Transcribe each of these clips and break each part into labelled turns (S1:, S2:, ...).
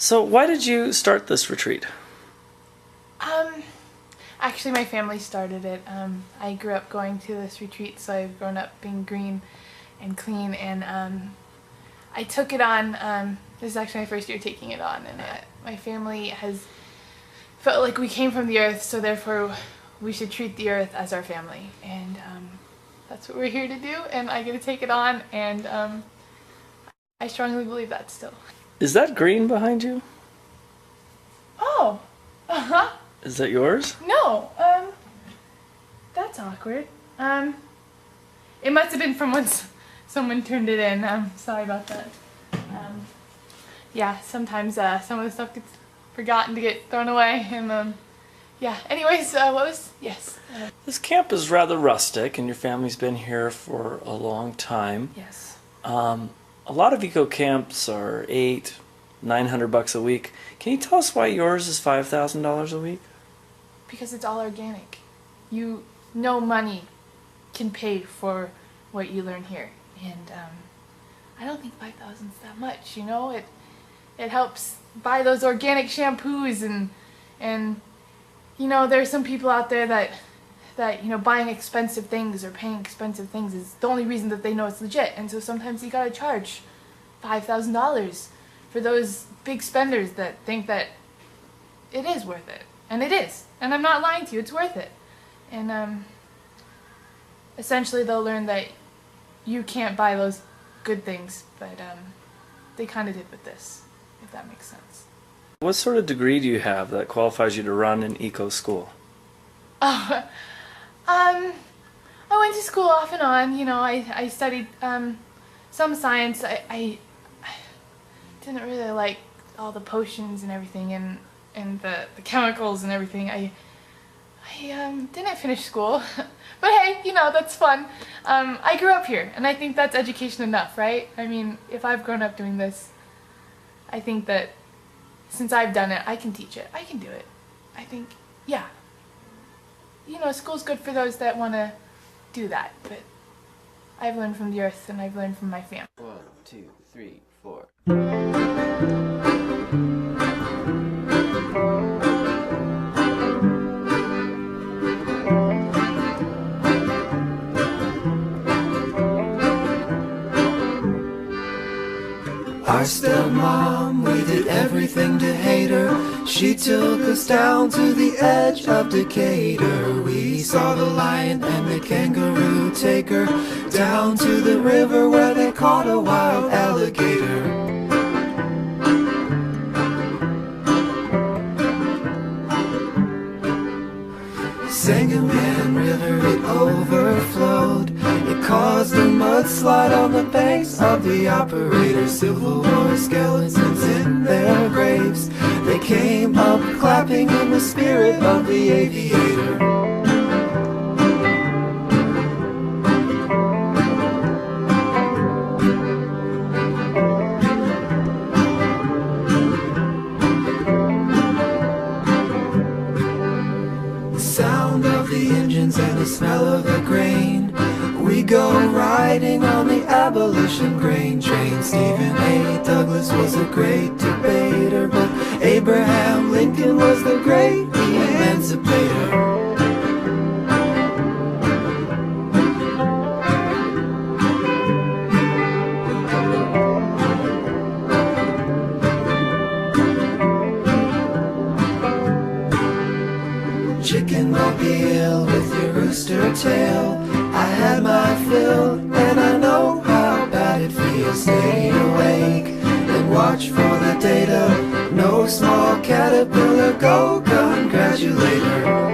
S1: So why did you start this retreat?
S2: Actually, my family started it. I grew up going to this retreat, so I've grown up being green and clean, and I took it on. This is actually my first year taking it on, and my family has felt like we came from the earth, so therefore we should treat the earth as our family, and that's what we're here to do, and I get to take it on, and I strongly believe that still.
S1: Is that green behind you?
S2: Oh! Uh-huh!
S1: Is that yours?
S2: No, that's awkward. It must have been from when someone turned it in. Sorry about that. Yeah, sometimes some of the stuff gets forgotten to get thrown away, and yeah. Anyways, what was, yes.
S1: This camp is rather rustic, and your family's been here for a long time.
S2: Yes.
S1: A lot of eco camps are $800-900 a week. Can you tell us why yours is $5,000 a week?
S2: Because it's all organic. No money can pay for what you learn here, and I don't think 5,000 is that much. You know, it helps buy those organic shampoos, and you know, there's some people out there that you know, buying expensive things or paying expensive things is the only reason that they know it's legit, and so sometimes you gotta charge $5,000 for those big spenders that think that it is worth it. And it is. And I'm not lying to you, it's worth it. And essentially they'll learn that you can't buy those good things, but they kind of did with this, if that makes sense.
S1: What sort of degree do you have that qualifies you to run an eco school?
S2: Oh, I went to school off and on. You know, I studied some science. I didn't really like all the potions and everything, and the chemicals and everything. I didn't finish school, but hey, you know, that's fun. I grew up here, and I think that's education enough, right? I mean, if I've grown up doing this, I think that since I've done it, I can teach it. I can do it. I think, yeah. You know, school's good for those that want to do that, but I've learned from the earth, and I've learned from my family.
S3: 1, 2, 3, 4. Our stepmom, we did everything to hate her. She took us down to the edge of Decatur. We saw the lion and the kangaroo take her down to the river where they caught a wild alligator. Sangamon River, it overflowed. It caused a mudslide on the banks of the operator. Civil War skeletons in their graves. They came up clapping in the spirit of the aviator. And the smell of the grain. We go riding on the abolition grain train. Stephen A. Douglas was a great debater, but Abraham Lincoln was the great emancipator. Chicken mobile with your rooster tail. I had my fill, and I know how bad it feels. Stay awake and watch for the data. No small caterpillar, go congratulate her.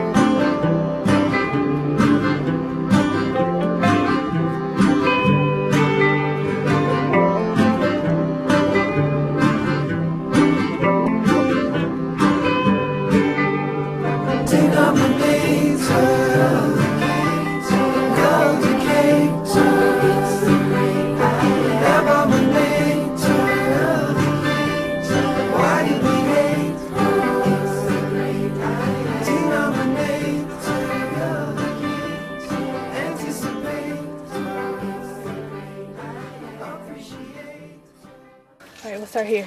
S2: Alright, we'll start here.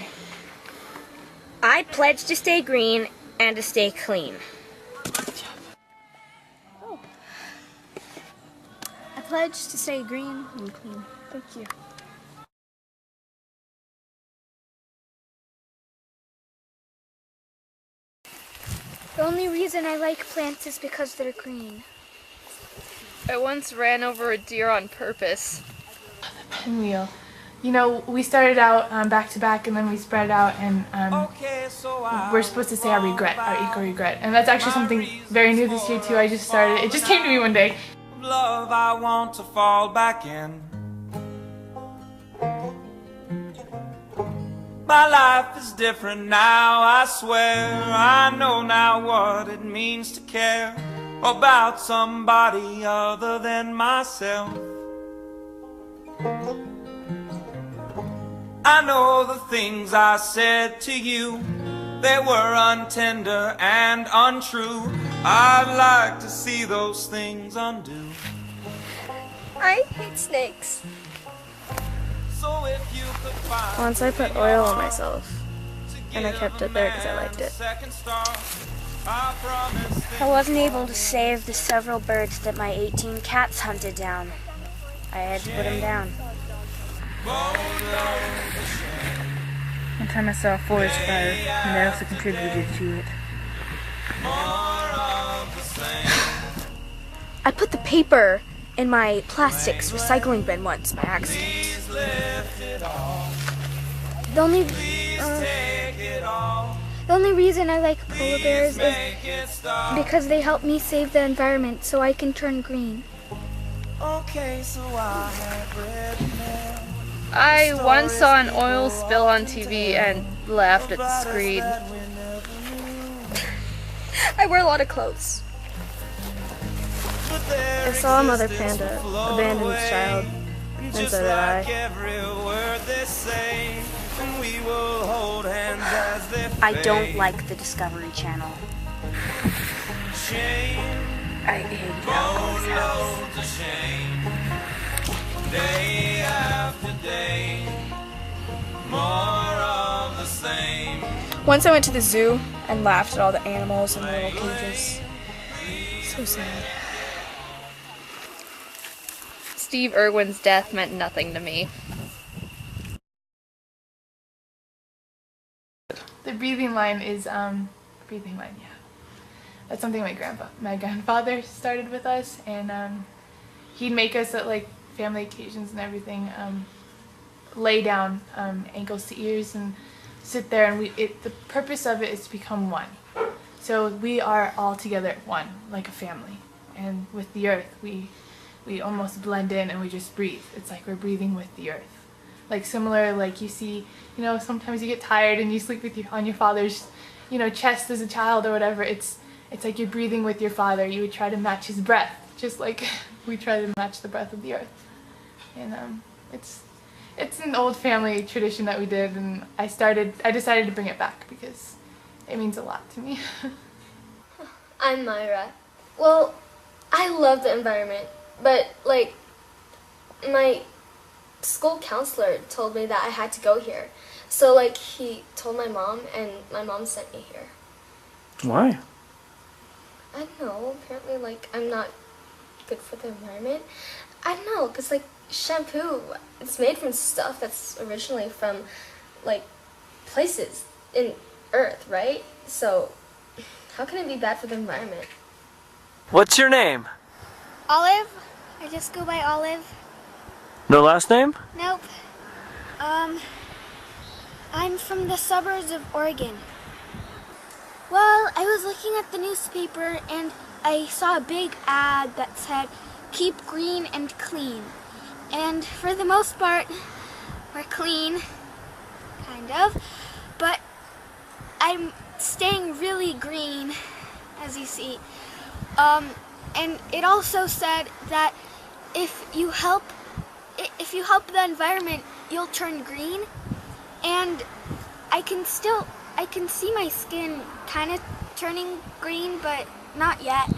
S4: I pledge to stay green and to stay clean.
S5: Oh. I pledge to stay green and clean. Thank you. The only reason I like plants is because they're green.
S6: I once ran over a deer on purpose.
S2: Pinwheel. You know, we started out back to back, and then we spread out, and we're supposed to say our regret, our equal regret. And that's actually something very new this year too. I just started, it just came to me one day.
S7: Love, I want to fall back in. My life is different now, I swear. I know now what it means to care about somebody other than myself. I know the things I said to you, they were untender and untrue. I'd like to see those things undo.
S5: I hate snakes.
S7: So if you could find
S5: Once I put oil on myself, and I kept it there because I liked it.
S4: I wasn't able to save the several birds that my 18 cats hunted down. I had to put them down.
S8: One time I saw a forest fire, and I also contributed to it.
S5: I put the paper in my plastics recycling bin once by accident. The only reason I like polar bears is because they help me save the environment so I can turn green.
S6: I once saw an oil spill on TV and laughed at the screen.
S5: I wear a lot of clothes. I saw a mother panda abandon its child, and so did I.
S4: I don't like the Discovery Channel. I hate Elmo's house.
S7: Day after day, more of the same.
S5: Once I went to the zoo and laughed at all the animals in the little cages. So sad.
S6: Steve Irwin's death meant nothing to me.
S2: The breathing line is, breathing line, yeah. That's something my grandfather started with us, and he'd make us at like family occasions and everything, lay down ankles to ears and sit there, and the purpose of it is to become one. So we are all together at one, like a family. And with the earth, we almost blend in and we just breathe. It's like we're breathing with the earth. Like similar, like you see, you know, sometimes you get tired and you sleep on your father's, you know, chest as a child or whatever. It's like you're breathing with your father. You would try to match his breath, just like we try to match the breath of the earth. And it's an old family tradition that we did, and I decided to bring it back because it means a lot to me.
S9: I'm Myra. Well, I love the environment, but like my school counselor told me that I had to go here. So like he told my mom, and my mom sent me here.
S1: Why?
S9: I don't know, apparently like I'm not good for the environment. I don't know, cause like shampoo, it's made from stuff that's originally from like places in Earth, right? So how can it be bad for the environment?
S1: What's your name?
S5: Olive? I just go by Olive.
S1: No last name?
S5: Nope. I'm from the suburbs of Oregon. Well, I was looking at the newspaper and I saw a big ad that said, "Keep green and clean." And for the most part, we're clean, kind of, but I'm staying really green, as you see. And it also said that if you help the environment, you'll turn green. And I can see my skin kind of turning green, but not yet.